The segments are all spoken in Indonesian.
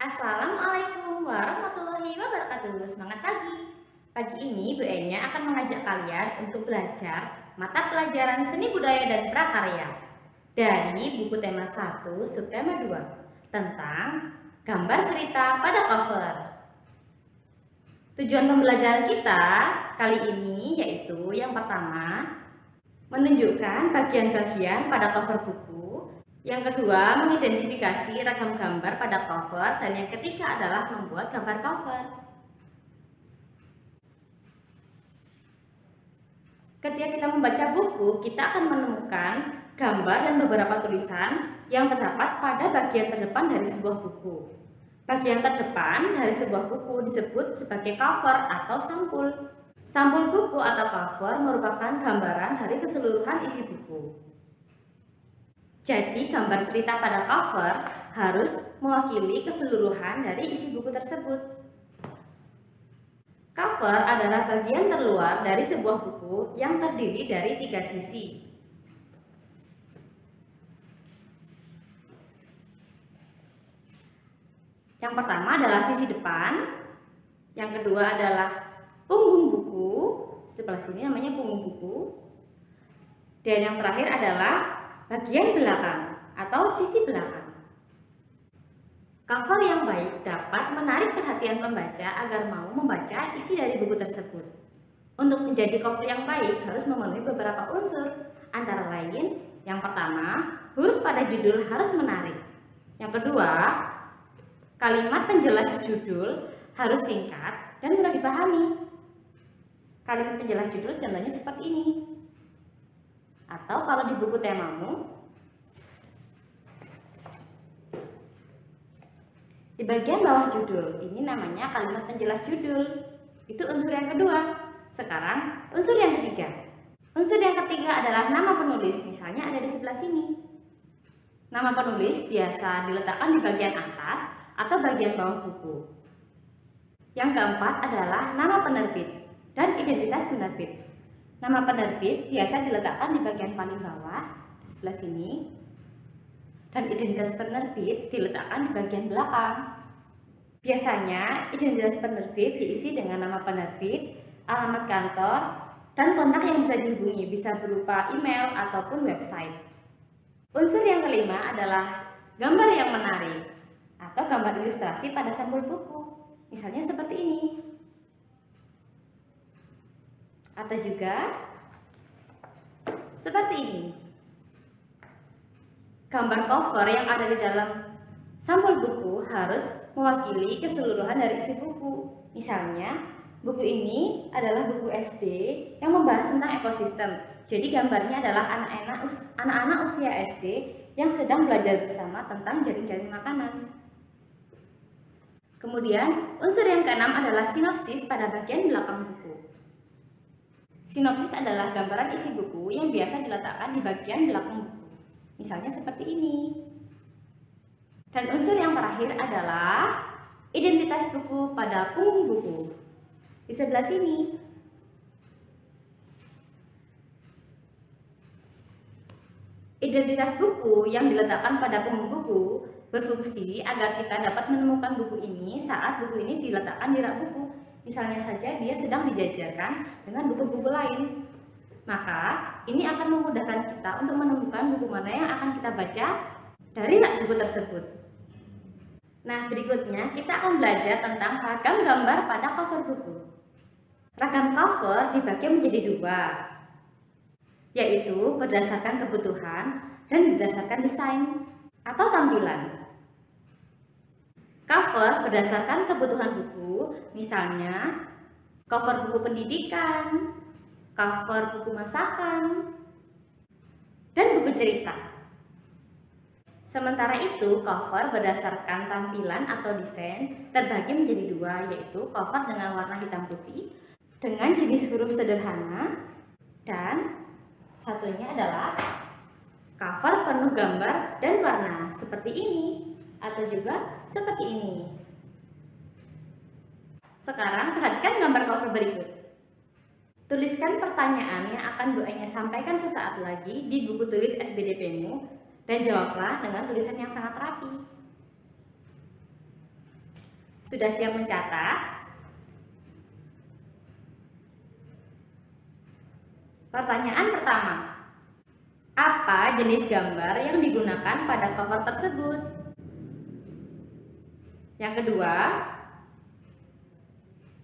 Assalamualaikum warahmatullahi wabarakatuh. Semangat pagi. Pagi ini Bu Enya akan mengajak kalian untuk belajar mata pelajaran seni budaya dan prakarya dari buku tema 1 subtema 2 tentang gambar cerita pada cover. Tujuan pembelajaran kita kali ini yaitu yang pertama, menunjukkan bagian-bagian pada cover buku. Yang kedua, mengidentifikasi ragam gambar pada cover. Dan yang ketiga adalah membuat gambar cover. Ketika kita membaca buku, kita akan menemukan gambar dan beberapa tulisan yang terdapat pada bagian terdepan dari sebuah buku. Bagian terdepan dari sebuah buku disebut sebagai cover atau sampul. Sampul buku atau cover merupakan gambaran dari keseluruhan isi buku. Jadi, gambar cerita pada cover harus mewakili keseluruhan dari isi buku tersebut. Cover adalah bagian terluar dari sebuah buku yang terdiri dari 3 sisi. Yang pertama adalah sisi depan, yang kedua adalah punggung buku, sebelah sini namanya punggung buku, dan yang terakhir adalah bagian belakang atau sisi belakang. Cover yang baik dapat menarik perhatian pembaca agar mau membaca isi dari buku tersebut. Untuk menjadi cover yang baik harus memenuhi beberapa unsur, antara lain yang pertama, huruf pada judul harus menarik. Yang kedua, kalimat penjelas judul harus singkat dan mudah dipahami. Kalimat penjelas judul contohnya seperti ini. Atau kalau di buku temamu, di bagian bawah judul, ini namanya kalimat penjelas judul. Itu unsur yang kedua. Sekarang unsur yang ketiga. Unsur yang ketiga adalah nama penulis, misalnya ada di sebelah sini. Nama penulis biasa diletakkan di bagian atas atau bagian bawah buku. Yang keempat adalah nama penerbit dan identitas penerbit. Nama penerbit biasa diletakkan di bagian paling bawah, di sebelah sini, dan identitas penerbit diletakkan di bagian belakang. Biasanya, identitas penerbit diisi dengan nama penerbit, alamat kantor, dan kontak yang bisa dihubungi, bisa berupa email ataupun website. Unsur yang kelima adalah gambar yang menarik, atau gambar ilustrasi pada sampul buku, misalnya seperti ini. Atau juga seperti ini. Gambar cover yang ada di dalam sampul buku harus mewakili keseluruhan dari isi buku. Misalnya, buku ini adalah buku SD yang membahas tentang ekosistem. Jadi gambarnya adalah anak-anak usia SD yang sedang belajar bersama tentang jaring-jaring makanan. Kemudian, unsur yang keenam adalah sinopsis pada bagian belakang buku. Sinopsis adalah gambaran isi buku yang biasa diletakkan di bagian belakang buku. Misalnya seperti ini. Dan unsur yang terakhir adalah identitas buku pada punggung buku. Di sebelah sini. Identitas buku yang diletakkan pada punggung buku berfungsi agar kita dapat menemukan buku ini saat buku ini diletakkan di rak buku. Misalnya saja dia sedang dijajarkan dengan buku-buku lain. Maka ini akan memudahkan kita untuk menemukan buku mana yang akan kita baca dari rak buku tersebut. Nah, berikutnya kita akan belajar tentang ragam gambar pada cover buku. Ragam cover dibagi menjadi 2, yaitu berdasarkan kebutuhan dan berdasarkan desain atau tampilan. Cover berdasarkan kebutuhan buku, misalnya cover buku pendidikan, cover buku masakan, dan buku cerita. Sementara itu, cover berdasarkan tampilan atau desain terbagi menjadi 2, yaitu cover dengan warna hitam putih dengan jenis huruf sederhana, dan satunya adalah cover penuh gambar dan warna seperti ini atau juga seperti ini. Sekarang perhatikan gambar cover berikut. Tuliskan pertanyaan yang akan Bu Enya sampaikan sesaat lagi di buku tulis SBDP-mu dan jawablah dengan tulisan yang sangat rapi. Sudah siap mencatat? Pertanyaan pertama, apa jenis gambar yang digunakan pada cover tersebut? Yang kedua,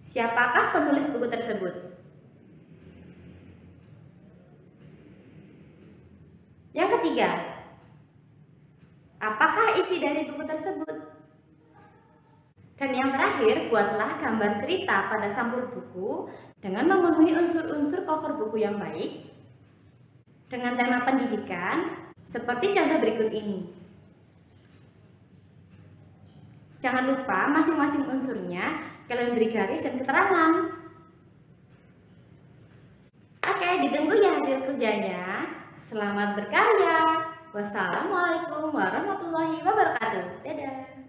siapakah penulis buku tersebut? Yang ketiga, apakah isi dari buku tersebut? Dan yang terakhir, buatlah gambar cerita pada sampul buku dengan memenuhi unsur-unsur cover buku yang baik dengan tema pendidikan seperti contoh berikut ini. Jangan lupa masing-masing unsurnya kalian beri garis dan keterangan. Oke, ditunggu ya hasil kerjanya. Selamat berkarya. Wassalamualaikum warahmatullahi wabarakatuh. Dadah.